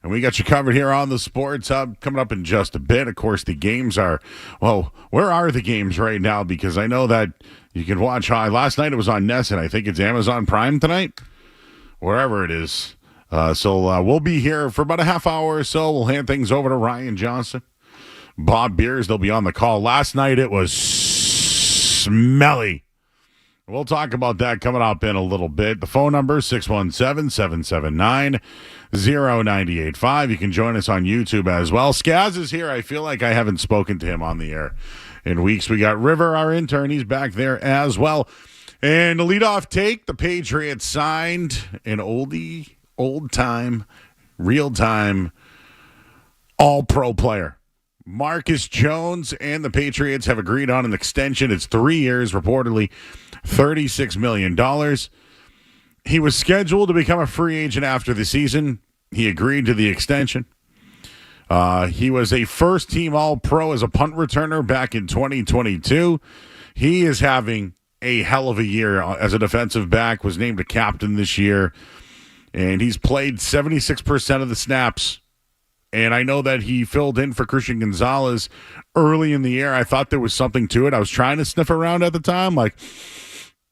And we got you covered here on the Sports Hub coming up in just a bit. Of course, the games are, well, where are the games right now? Because I know that you can watch high. Last night it was on Ness, and I think it's Amazon Prime tonight, wherever it is. So we'll be here for about a half hour or so. We'll hand things over to Ryan Johnson. Bob Beers, they'll be on the call. Last night it was smelly. We'll talk about that coming up in a little bit. The phone number is 617-779-0985. You can join us on YouTube as well. Skaz is here. I feel like I haven't spoken to him on the air in weeks. We got River, our intern. He's back there as well. And the leadoff take, the Patriots signed an oldie, old-time, real-time, all-pro player. Marcus Jones and the Patriots have agreed on an extension. It's 3 years, reportedly $36 million. He was scheduled to become a free agent after the season. He agreed to the extension. He was a first-team All-Pro as a punt returner back in 2022. He is having a hell of a year as a defensive back, was named a captain this year, and he's played 76% of the snaps. And I know that he filled in for Christian Gonzalez early in the year. I thought there was something to it. I was trying to sniff around at the time. Like,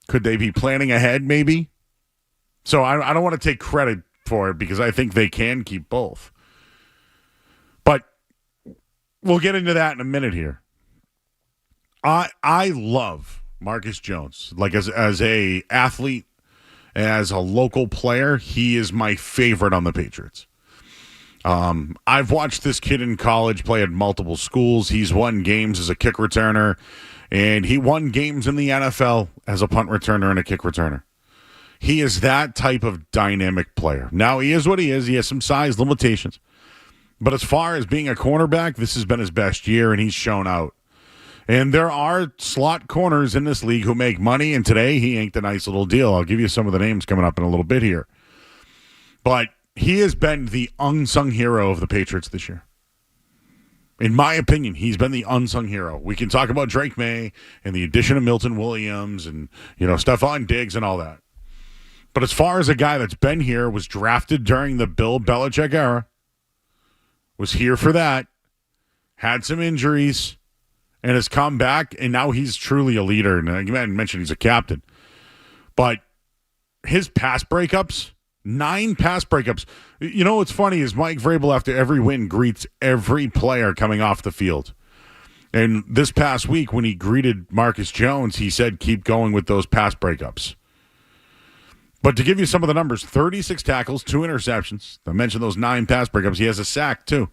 could they be planning ahead maybe? So I don't want to take credit for it because I think they can keep both. But we'll get into that in a minute here. I love Marcus Jones. Like as a athlete, as a local player, he is my favorite on the Patriots. I've watched this kid in college play at multiple schools. He's won games as a kick returner, and he won games in the NFL as a punt returner and a kick returner. He is that type of dynamic player. Now, he is what he is. He has some size limitations. But as far as being a cornerback, this has been his best year, and he's shown out. And there are slot corners in this league who make money, and today he inked a nice little deal. I'll give you some of the names coming up in a little bit here. But he has been the unsung hero of the Patriots this year. In my opinion, he's been the unsung hero. We can talk about Drake May and the addition of Milton Williams and, Stephon Diggs and all that. But as far as a guy that's been here, was drafted during the Bill Belichick era, was here for that, had some injuries, and has come back, and now he's truly a leader. And you mentioned he's a captain. But his pass breakups, 9 pass breakups. You know what's funny is Mike Vrabel, after every win, greets every player coming off the field. And this past week, when he greeted Marcus Jones, he said, keep going with those pass breakups. But to give you some of the numbers, 36 tackles, 2 interceptions. I mentioned those 9 pass breakups. He has a sack, too.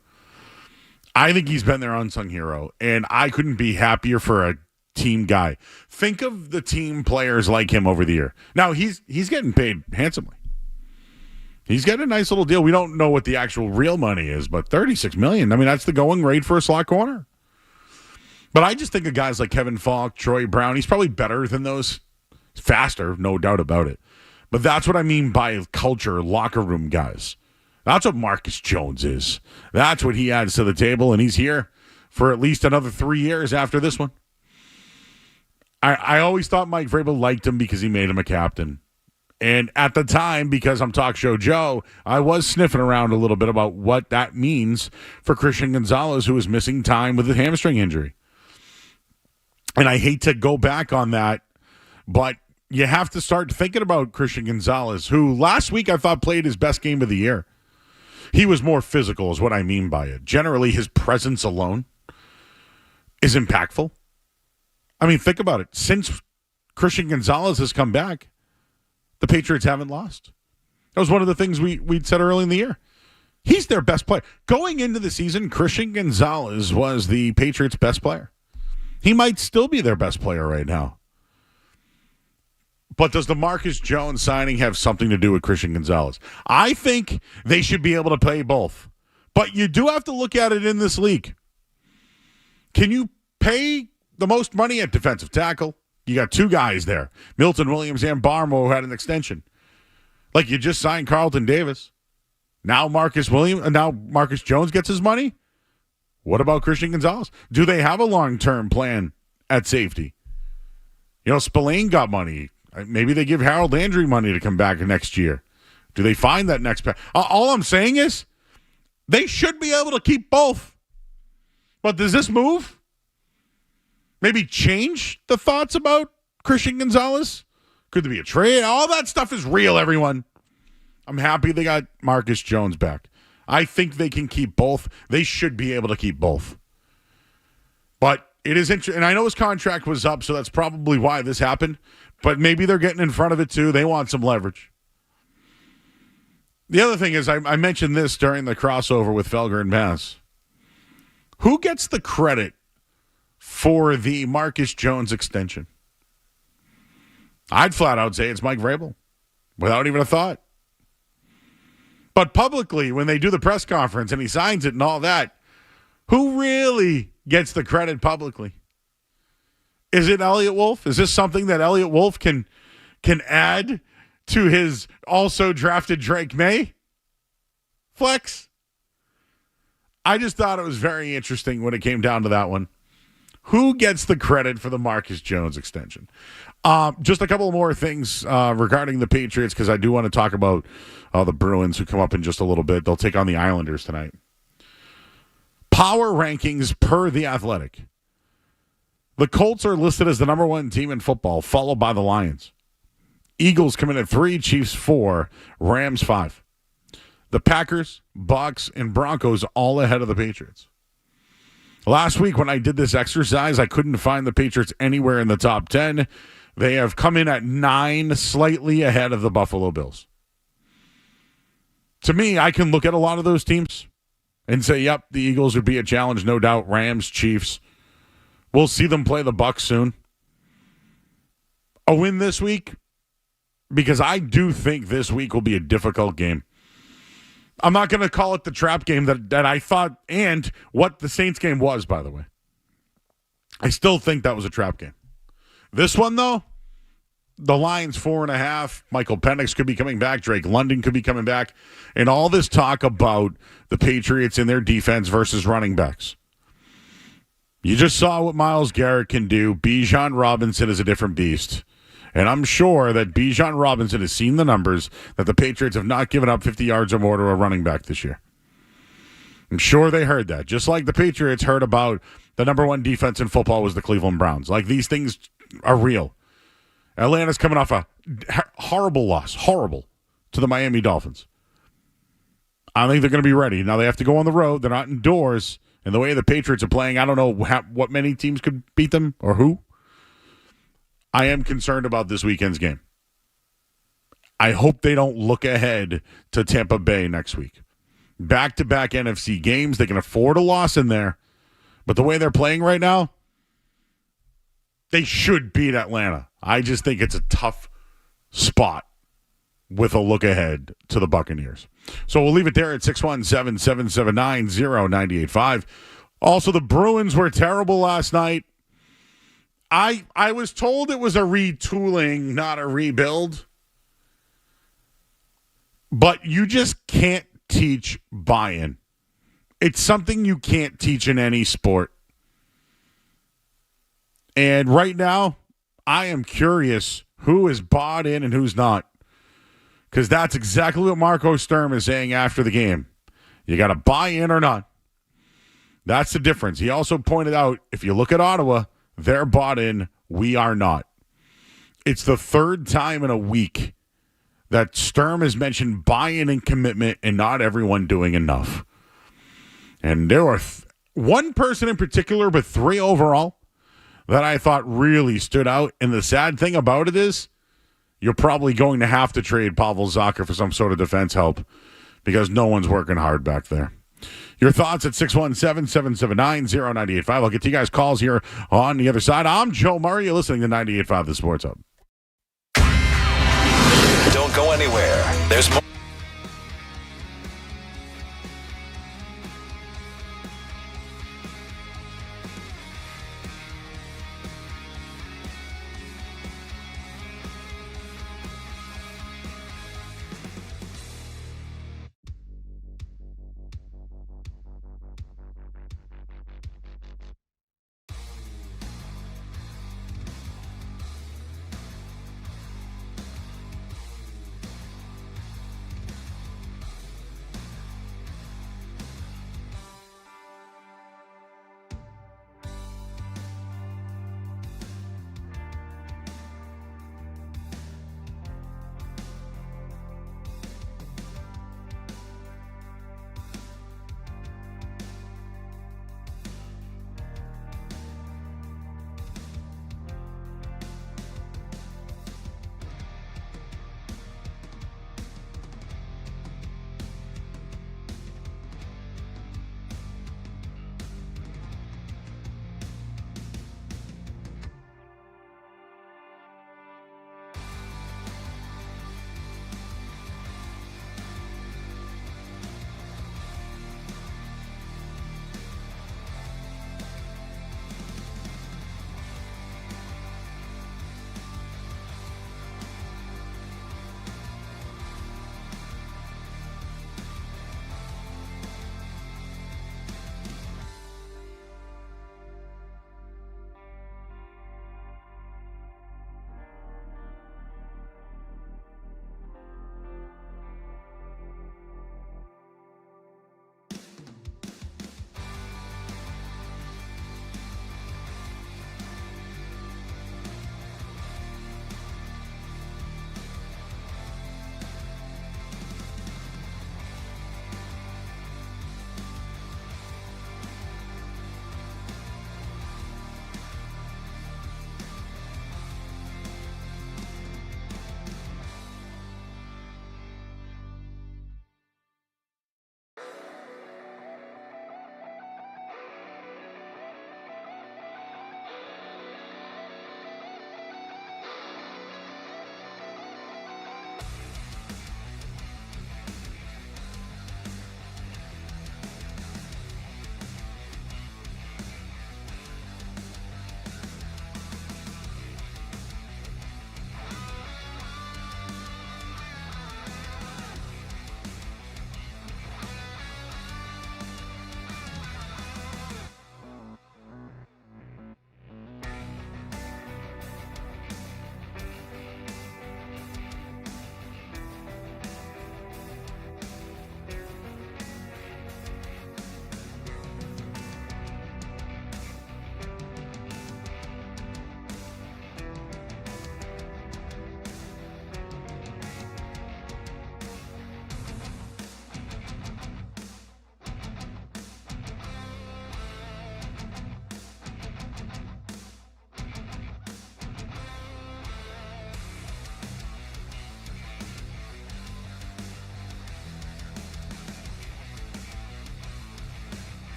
I think he's been their unsung hero, and I couldn't be happier for a team guy. Think of the team players like him over the year. Now, he's getting paid handsomely. He's got a nice little deal. We don't know what the actual real money is, but $36 million. I mean, that's the going rate for a slot corner. But I just think of guys like Kevin Falk, Troy Brown. He's probably better than those. Faster, no doubt about it. But that's what I mean by culture, locker room guys. That's what Marcus Jones is. That's what he adds to the table, and he's here for at least another 3 years after this one. I always thought Mike Vrabel liked him because he made him a captain. And at the time, because I'm Talk Show Joe, I was sniffing around a little bit about what that means for Christian Gonzalez, who is missing time with a hamstring injury. And I hate to go back on that, but you have to start thinking about Christian Gonzalez, who last week I thought played his best game of the year. He was more physical is what I mean by it. Generally, his presence alone is impactful. I mean, think about it. Since Christian Gonzalez has come back, the Patriots haven't lost. That was one of the things we'd said early in the year. He's their best player. Going into the season, Christian Gonzalez was the Patriots' best player. He might still be their best player right now. But does the Marcus Jones signing have something to do with Christian Gonzalez? I think they should be able to pay both. But you do have to look at it in this league. Can you pay the most money at defensive tackle? You got 2 guys there, Milton Williams and Barmo, who had an extension. Like, you just signed Carlton Davis. Now Marcus Jones gets his money? What about Christian Gonzalez? Do they have a long-term plan at safety? Spillane got money. Maybe they give Harold Landry money to come back next year. Do they find that next pass? All I'm saying is, They should be able to keep both. But does this move maybe change the thoughts about Christian Gonzalez? Could there be a trade? All that stuff is real, everyone. I'm happy they got Marcus Jones back. I think they can keep both. They should be able to keep both. But it is interesting. And I know his contract was up, so that's probably why this happened. But maybe they're getting in front of it, too. They want some leverage. The other thing is, I mentioned this during the crossover with Felger and Bass. Who gets the credit for the Marcus Jones extension? I'd flat out say it's Mike Vrabel, without even a thought. But publicly, when they do the press conference and he signs it and all that, who really gets the credit publicly? Is it Elliott Wolf? Is this something that Elliott Wolf can add to his also drafted Drake May flex? I just thought it was very interesting when it came down to that one. Who gets the credit for the Marcus Jones extension? Just a couple more things regarding the Patriots, because I do want to talk about the Bruins, who come up in just a little bit. They'll take on the Islanders tonight. Power rankings per The Athletic. The Colts are listed as the number one team in football, followed by the Lions. Eagles come in at 3, Chiefs 4, Rams 5. The Packers, Bucks, and Broncos all ahead of the Patriots. Last week when I did this exercise, I couldn't find the Patriots anywhere in the top 10. They have come in at 9, slightly ahead of the Buffalo Bills. To me, I can look at a lot of those teams and say, yep, the Eagles would be a challenge, no doubt. Rams, Chiefs. We'll see them play the Bucks soon. A win this week, because I do think this week will be a difficult game. I'm not going to call it the trap game that I thought, and what the Saints game was, by the way. I still think that was a trap game. This one, though, the Lions 4.5. Michael Penix could be coming back. Drake London could be coming back. And all this talk about the Patriots and their defense versus running backs. You just saw what Myles Garrett can do. Bijan Robinson is a different beast. And I'm sure that Bijan Robinson has seen the numbers that the Patriots have not given up 50 yards or more to a running back this year. I'm sure they heard that. Just like the Patriots heard about the number one defense in football was the Cleveland Browns. Like, these things are real. Atlanta's coming off a horrible loss, to the Miami Dolphins. I think they're going to be ready. Now they have to go on the road. They're not indoors. And the way the Patriots are playing, I don't know what many teams could beat them or who. I am concerned about this weekend's game. I hope they don't look ahead to Tampa Bay next week. Back-to-back NFC games. They can afford a loss in there. But the way they're playing right now, they should beat Atlanta. I just think it's a tough spot with a look ahead to the Buccaneers. So we'll leave it there at 617-779-0985. Also, the Bruins were terrible last night. I was told it was a retooling, not a rebuild. But you just can't teach buy-in. It's something you can't teach in any sport. And right now, I am curious who is bought in and who's not. Because that's exactly what Marco Sturm is saying after the game. You got to buy in or not. That's the difference. He also pointed out, if you look at Ottawa, they're bought in, we are not. It's the third time in a week that Sturm has mentioned buy-in and commitment and not everyone doing enough. And there were one person in particular, but 3 overall, that I thought really stood out. And the sad thing about it is you're probably going to have to trade Pavel Zacha for some sort of defense help because no one's working hard back there. Your thoughts at 617-779-0985. I'll get to you guys' calls here on the other side. I'm Joe Murray. You're listening to 98.5 The Sports Hub. Don't go anywhere. There's more.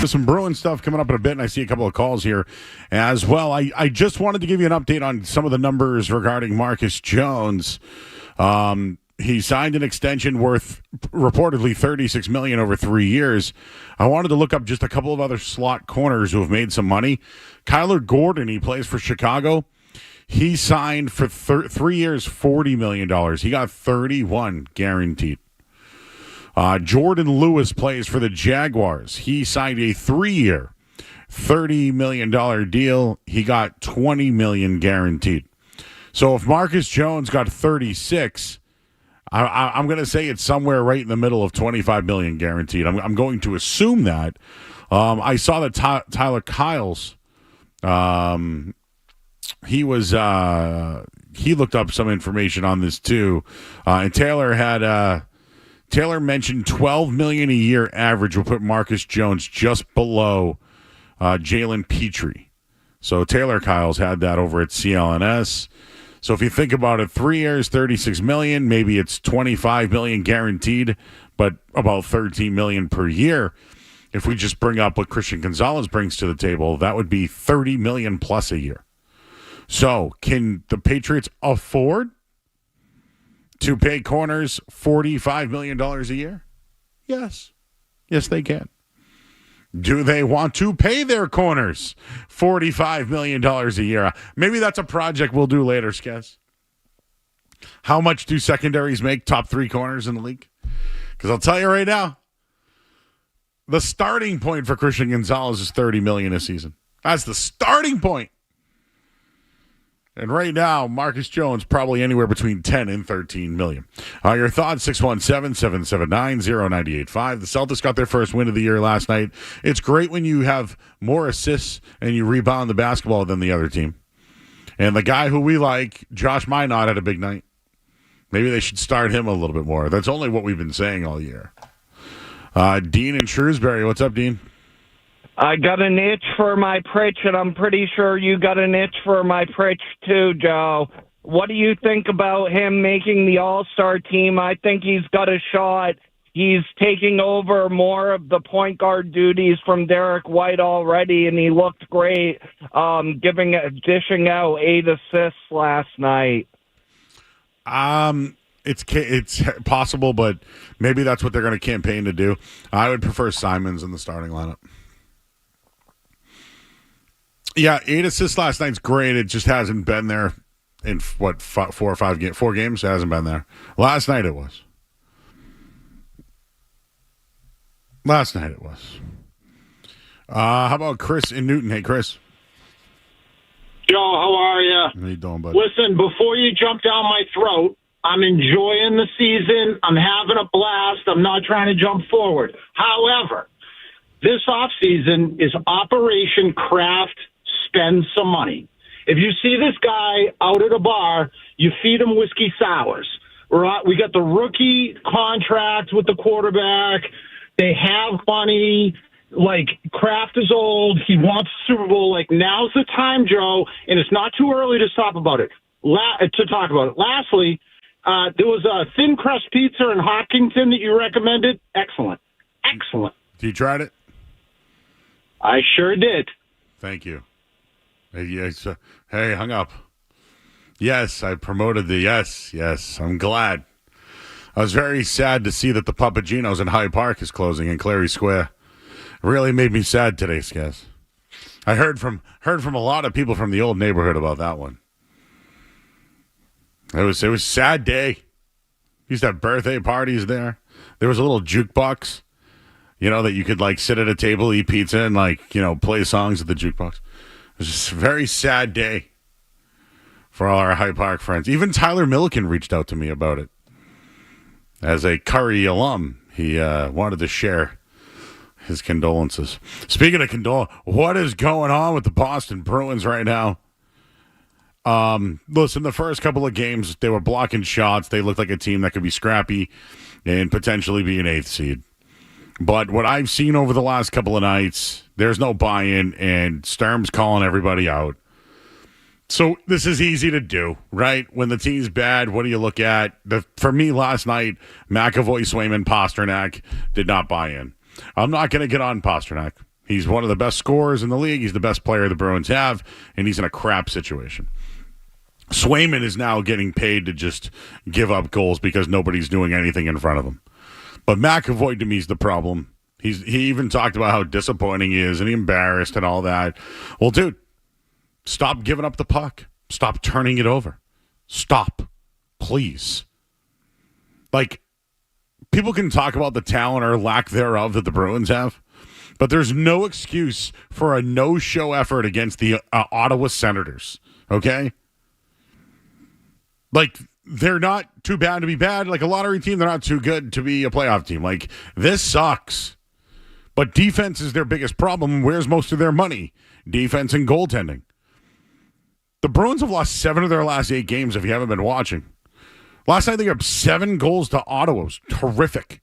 Some Bruin stuff coming up in a bit, and I see a couple of calls here as well. I just wanted to give you an update on some of the numbers regarding Marcus Jones. He signed an extension worth reportedly $36 million over 3 years. I wanted to look up just a couple of other slot corners who have made some money. Kyler Gordon, he plays for Chicago. He signed for 3 years, $40 million. He got 31 guaranteed. Jordan Lewis plays for the Jaguars. He signed a 3-year, $30 million deal. He got $20 million guaranteed. So if Marcus Jones got 36, I'm going to say it's somewhere right in the middle of $25 million guaranteed. I'm going to assume that. I saw that Tyler Kyles, he looked up some information on this too, and Taylor mentioned $12 million a year average will put Marcus Jones just below Jalen Petrie. So Taylor Kyles had that over at CLNS. So if you think about it, 3 years, $36 million, maybe it's $25 million guaranteed, but about $13 million per year. If we just bring up what Christian Gonzalez brings to the table, that would be $30 million plus a year. So can the Patriots afford to pay corners $45 million a year? Yes. Yes, they can. Do they want to pay their corners $45 million a year? Maybe that's a project we'll do later, Skez. How much do secondaries make top 3 corners in the league? Because I'll tell you right now, the starting point for Christian Gonzalez is $30 million a season. That's the starting point. And right now, Marcus Jones probably anywhere between 10 and 13 million. Your thoughts, 617-779-0985. The Celtics got their first win of the year last night. It's great when you have more assists and you rebound the basketball than the other team. And the guy who we like, Josh Minot, had a big night. Maybe they should start him a little bit more. That's only what we've been saying all year. Dean in Shrewsbury. What's up, Dean? I got an itch for my Pritch, and I'm pretty sure you got an itch for my Pritch too, Joe. What do you think about him making the All-Star team? I think he's got a shot. He's taking over more of the point guard duties from Derek White already, and he looked great, dishing out 8 assists last night. It's possible, but maybe that's what they're going to campaign to do. I would prefer Simons in the starting lineup. Yeah, 8 assists last night's great. It just hasn't been there in, 4 games? It hasn't been there. Last night it was. How about Chris in Newton? Hey, Chris. Joe, how are you? How you doing, bud? Listen, before you jump down my throat, I'm enjoying the season. I'm having a blast. I'm not trying to jump forward. However, this offseason is Operation Craft Spend Some Money. If you see this guy out at a bar, you feed him whiskey sours. We got the rookie contract with the quarterback. They have money. Like, Kraft is old. He wants the Super Bowl. Like, now's the time, Joe, and it's not too early to talk about it. Lastly, there was a thin crust pizza in Hopkinton that you recommended. Excellent. You tried it? I sure did. Thank you. Hey, hung up. Yes, I promoted the yes. I'm glad. I was very sad to see that the Papagino's in Hyde Park is closing in Clary Square. It really made me sad today, Skez. I heard from a lot of people from the old neighborhood about that one. It was a sad day. Used to have birthday parties there. There was a little jukebox, that you could sit at a table, eat pizza, and play songs at the jukebox. It was just a very sad day for all our Hyde Park friends. Even Tyler Milliken reached out to me about it. As a Curry alum, he wanted to share his condolences. Speaking of what is going on with the Boston Bruins right now? Listen, the first couple of games, they were blocking shots. They looked like a team that could be scrappy and potentially be an 8th seed. But what I've seen over the last couple of nights, there's no buy-in, and Sturm's calling everybody out. So this is easy to do, right? When the team's bad, what do you look at? For me last night, McAvoy, Swayman, Pasternak did not buy in. I'm not going to get on Pasternak. He's one of the best scorers in the league. He's the best player the Bruins have, and he's in a crap situation. Swayman is now getting paid to just give up goals because nobody's doing anything in front of him. But McAvoy, to me, is the problem. He even talked about how disappointing he is and he embarrassed and all that. Well, dude, stop giving up the puck. Stop turning it over. Stop. Please. Like, people can talk about the talent or lack thereof that the Bruins have, but there's no excuse for a no-show effort against the Ottawa Senators, okay? Like, they're not too bad to be bad. Like a lottery team, they're not too good to be a playoff team. Like, this sucks. But defense is their biggest problem. Where's most of their money? Defense and goaltending. The Bruins have lost 7 of their last 8 games if you haven't been watching. Last night they gave up 7 goals to Ottawa. It was horrific.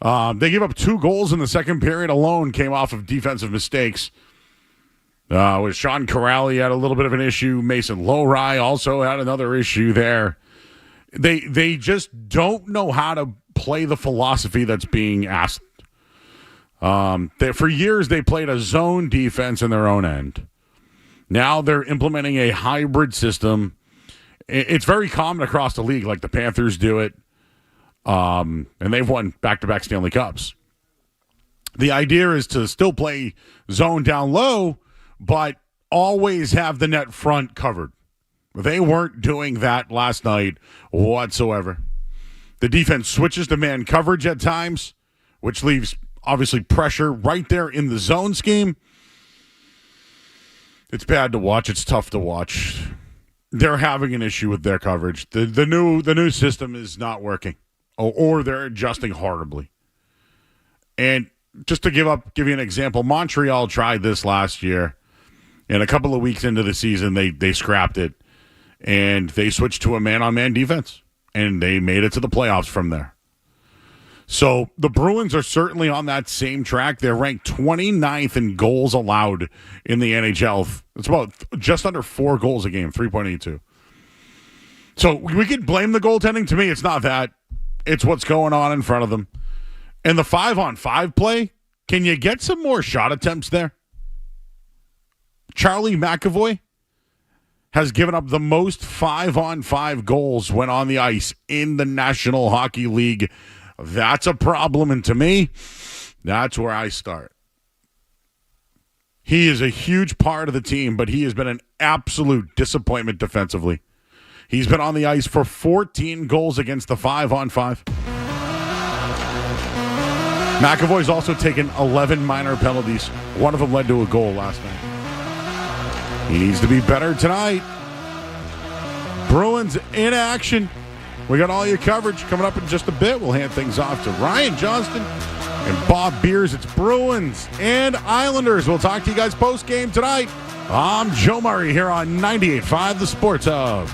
They gave up 2 goals in the second period alone, came off of defensive mistakes. With Sean Corrali had a little bit of an issue. Mason Lowry also had another issue there. They just don't know how to play the philosophy that's being asked. For years, they played a zone defense in their own end. Now they're implementing a hybrid system. It's very common across the league, like the Panthers do it. And they've won back-to-back Stanley Cups. The idea is to still play zone down low, but always have the net front covered. They weren't doing that last night whatsoever. The defense switches to man coverage at times, which leaves, obviously, pressure right there in the zone scheme. It's bad to watch. It's tough to watch. They're having an issue with their coverage. The new system is not working, or they're adjusting horribly. And just to give you an example, Montreal tried this last year, and a couple of weeks into the season, they scrapped it, and they switched to a man-on-man defense, and they made it to the playoffs from there. So the Bruins are certainly on that same track. They're ranked 29th in goals allowed in the NHL. It's about just under 4 goals a game, 3.82. So we could blame the goaltending. To me, it's not that. It's what's going on in front of them. And the 5-on-5 play, can you get some more shot attempts there? Charlie McAvoy has given up the most 5-on-5 goals when on the ice in the National Hockey League. That's a problem, and to me, that's where I start. He is a huge part of the team, but he has been an absolute disappointment defensively. He's been on the ice for 14 goals against the 5-on-5. McAvoy's also taken 11 minor penalties. One of them led to a goal last night. He needs to be better tonight. Bruins in action. We got all your coverage coming up in just a bit. We'll hand things off to Ryan Johnston and Bob Beers. It's Bruins and Islanders. We'll talk to you guys post-game tonight. I'm Joe Murray here on 98.5 The Sports Hub.